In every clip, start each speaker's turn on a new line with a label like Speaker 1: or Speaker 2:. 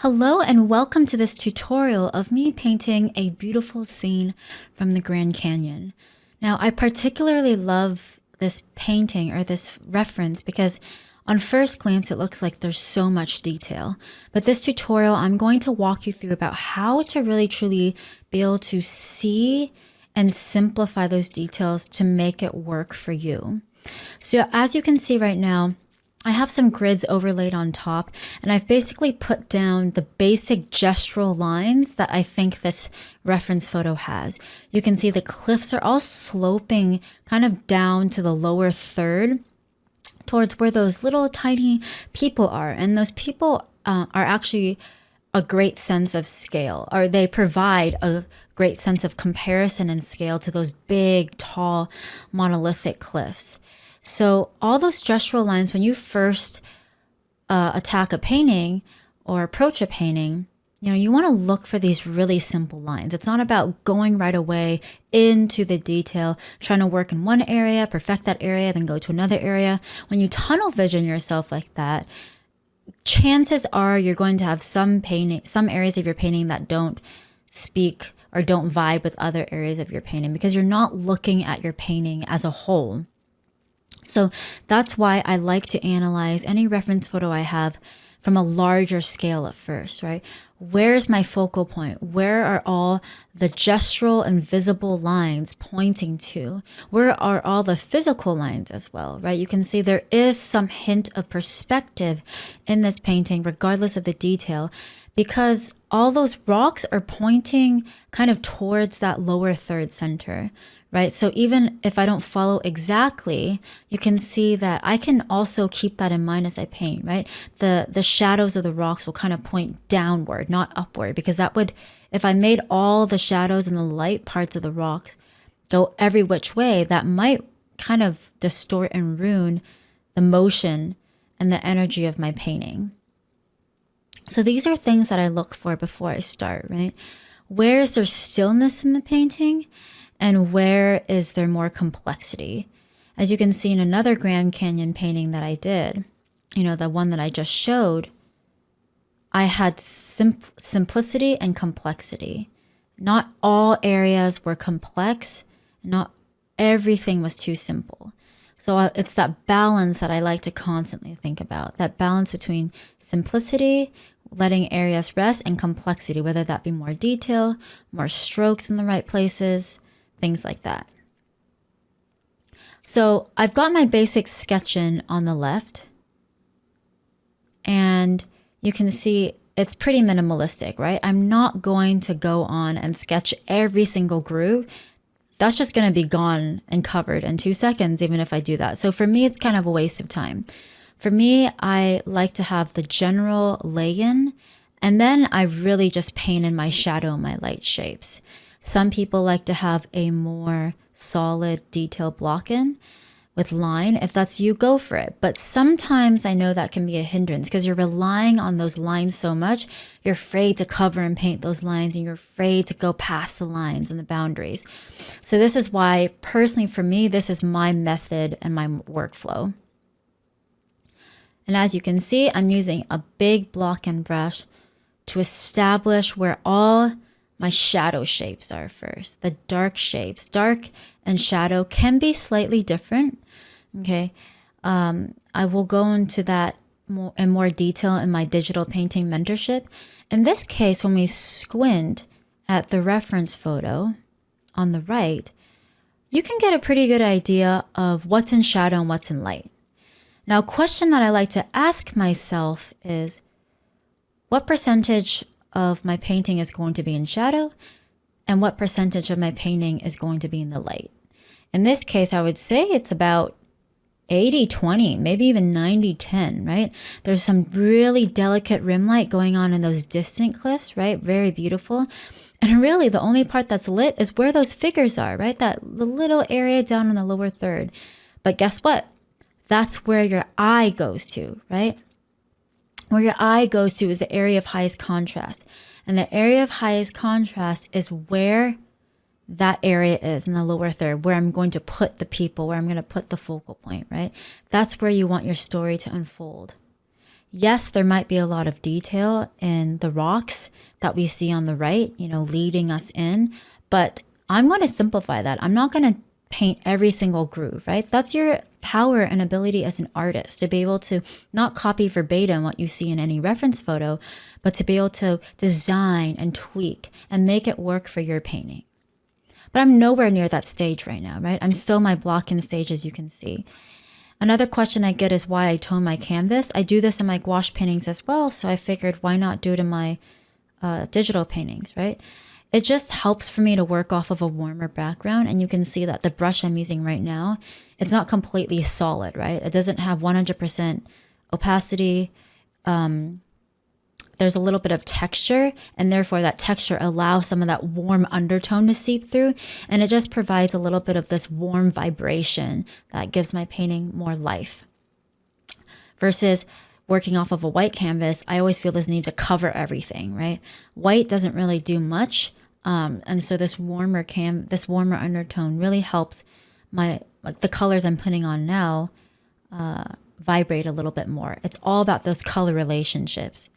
Speaker 1: Hello and welcome to this tutorial of me painting a beautiful scene from the Grand Canyon. Now, I particularly love this painting or this reference because on first glance it looks like there's so much detail. But this tutorial, I'm going to walk you through about how to really truly be able to see and simplify those details to make it work for you. So as you can see right now, I have some grids overlaid on top, and I've basically put down the basic gestural lines that I think this reference photo has. You can see the cliffs are all sloping kind of down to the lower third towards where those little tiny people are. And those people are actually a great sense of scale, or they provide a great sense of comparison and scale to those big, tall, monolithic cliffs. So all those gestural lines, when you first attack a painting or approach a painting, you want to look for these really simple lines. It's not about going right away into the detail, trying to work in one area, perfect that area, then go to another area. When you tunnel vision yourself like that, chances are you're going to have some areas of your painting that don't speak or don't vibe with other areas of your painting because you're not looking at your painting as a whole. So that's why I like to analyze any reference photo I have from a larger scale at first, right? Where is my focal point? Where are all the gestural and visible lines pointing to? Where are all the physical lines as well, right? You can see there is some hint of perspective in this painting, regardless of the detail, because all those rocks are pointing kind of towards that lower third center, right? So even if I don't follow exactly, you can see that I can also keep that in mind as I paint, right? The shadows of the rocks will kind of point downward, not upward, because that would, if I made all the shadows and the light parts of the rocks go every which way, that might kind of distort and ruin the motion and the energy of my painting. So these are things that I look for before I start, right? Where is there stillness in the painting? And where is there more complexity? As you can see in another Grand Canyon painting that I did, the one that I just showed, I had simplicity and complexity. Not all areas were complex. Not everything was too simple. So it's that balance that I like to constantly think about, that balance between simplicity, letting areas rest, and complexity, whether that be more detail, more strokes in the right places, things like that. So I've got my basic sketching on the left, and you can see it's pretty minimalistic, right? I'm not going to go on and sketch every single groove. That's just going to be gone and covered in 2 seconds, even if I do that. So for me, it's kind of a waste of time. For me, I like to have the general lay-in, and then I really just paint in my shadow and my light shapes. Some people like to have a more solid detail block in with line. If that's you, go for it. But sometimes I know that can be a hindrance because you're relying on those lines so much. You're afraid to cover and paint those lines, and you're afraid to go past the lines and the boundaries. So this is why, personally for me, this is my method and my workflow. And as you can see, I'm using a big block and brush to establish where all my shadow shapes are first. The dark shapes, dark and shadow can be slightly different. Okay. I will go into that in more detail in my digital painting mentorship. In this case, when we squint at the reference photo on the right, you can get a pretty good idea of what's in shadow and what's in light. Now, a question that I like to ask myself is, what percentage of my painting is going to be in shadow, and what percentage of my painting is going to be in the light? In this case, I would say it's about 80-20, maybe even 90-10, right? There's some really delicate rim light going on in those distant cliffs, right? Very beautiful. And really the only part that's lit is where those figures are, right? The little area down in the lower third. But guess what? That's where your eye goes to, right? Where your eye goes to is the area of highest contrast. And the area of highest contrast is where that area is in the lower third, where I'm going to put the people, where I'm going to put the focal point, right? That's where you want your story to unfold. Yes, there might be a lot of detail in the rocks that we see on the right, leading us in, but I'm going to simplify that. I'm not going to paint every single groove, right? That's your power and ability as an artist, to be able to not copy verbatim what you see in any reference photo, but to be able to design and tweak and make it work for your painting. But I'm nowhere near that stage right now, right? I'm still my block-in stage, as you can see. Another question I get is why I tone my canvas. I do this in my gouache paintings as well, so I figured why not do it in my digital paintings, right? It just helps for me to work off of a warmer background, and you can see that the brush I'm using right now, it's not completely solid, right? It doesn't have 100% opacity. There's a little bit of texture, and therefore that texture allows some of that warm undertone to seep through, and it just provides a little bit of this warm vibration that gives my painting more life. Versus working off of a white canvas, I always feel this need to cover everything, right? White doesn't really do much, and so this warmer undertone really helps the colors I'm putting on now vibrate a little bit more. It's all about those color relationships.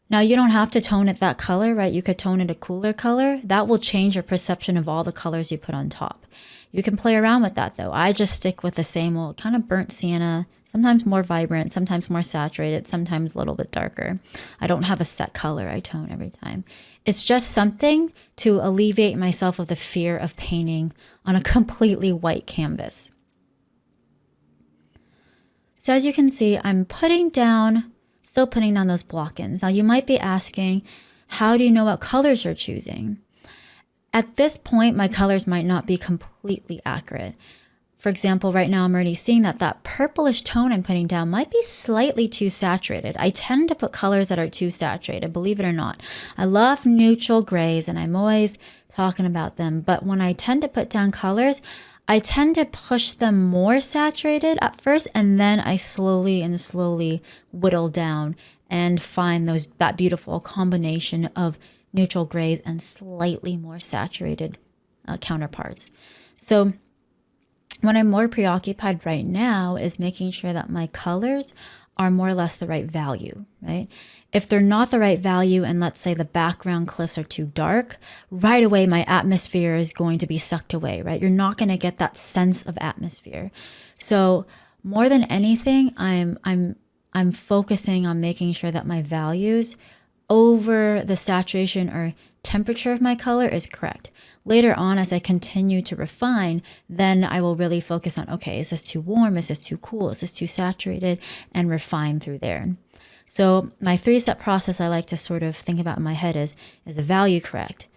Speaker 1: Now, you don't have to tone it that color, right? You could tone it a cooler color. That will change your perception of all the colors you put on top. You can play around with that, though. I just stick with the same old kind of burnt sienna, sometimes more vibrant, sometimes more saturated, sometimes a little bit darker. I don't have a set color I tone every time. It's just something to alleviate myself of the fear of painting on a completely white canvas. So as you can see, I'm still putting down those block-ins. Now you might be asking, how do you know what colors you're choosing? At this point, my colors might not be completely accurate. For example, right now I'm already seeing that purplish tone I'm putting down might be slightly too saturated. I tend to put colors that are too saturated, believe it or not. I love neutral grays, and I'm always talking about them. But when I tend to put down colors, I tend to push them more saturated at first, and then I slowly whittle down and find that beautiful combination of neutral grays and slightly more saturated counterparts. So what I'm more preoccupied right now is making sure that my colors are more or less the right value, right? If they're not the right value, and let's say the background cliffs are too dark, right away my atmosphere is going to be sucked away, right? You're not going to get that sense of atmosphere. So more than anything, I'm focusing on making sure that my values over the saturation or temperature of my color is correct. Later on, as I continue to refine, then I will really focus on, okay, is this too warm? Is this too cool? Is this too saturated? And refine through there. So my 3-step process I like to sort of think about in my head is the value correct?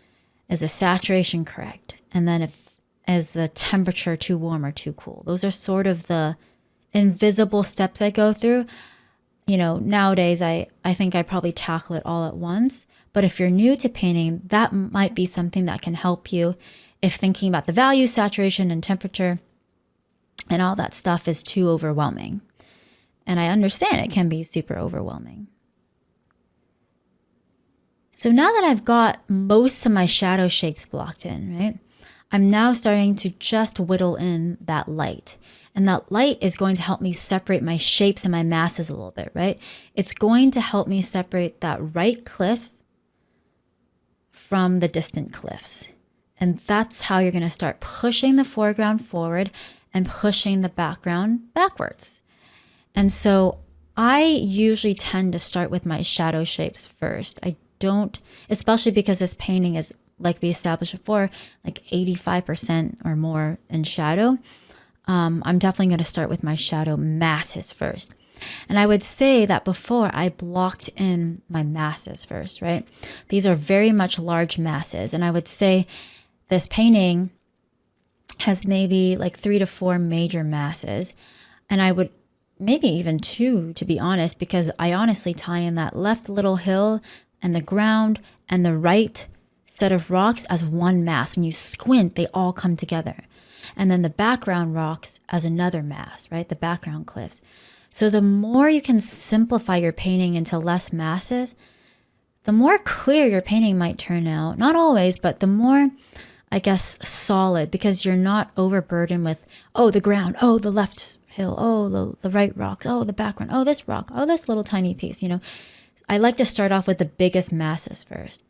Speaker 1: Is the saturation correct? And then is the temperature too warm or too cool? Those are sort of the invisible steps I go through. Nowadays I think I probably tackle it all at once. But if you're new to painting, that might be something that can help you if thinking about the value, saturation, and temperature and all that stuff is too overwhelming. And I understand it can be super overwhelming. So now that I've got most of my shadow shapes blocked in, right, I'm now starting to just whittle in that light. And that light is going to help me separate my shapes and my masses a little bit, right? It's going to help me separate that right cliff from the distant cliffs. And that's how you're going to start pushing the foreground forward and pushing the background backwards. And so I usually tend to start with my shadow shapes first. I don't, especially because this painting is, like we established before, like 85% or more in shadow. I'm definitely going to start with my shadow masses first. And I would say that before I blocked in my masses first, right? These are very much large masses. And I would say this painting has maybe like 3 to 4 major masses. And I would maybe even 2, to be honest, because I honestly tie in that left little hill and the ground and the right set of rocks as one mass. When you squint, they all come together. And then the background rocks as another mass, right? The background cliffs. So the more you can simplify your painting into less masses, the more clear your painting might turn out. Not always, but the more, I guess, solid, because you're not overburdened with, oh, the ground, oh, the left hill. Oh, the right rocks. Oh, the background. Oh, this rock. Oh, this little tiny piece. I like to start off with the biggest masses first.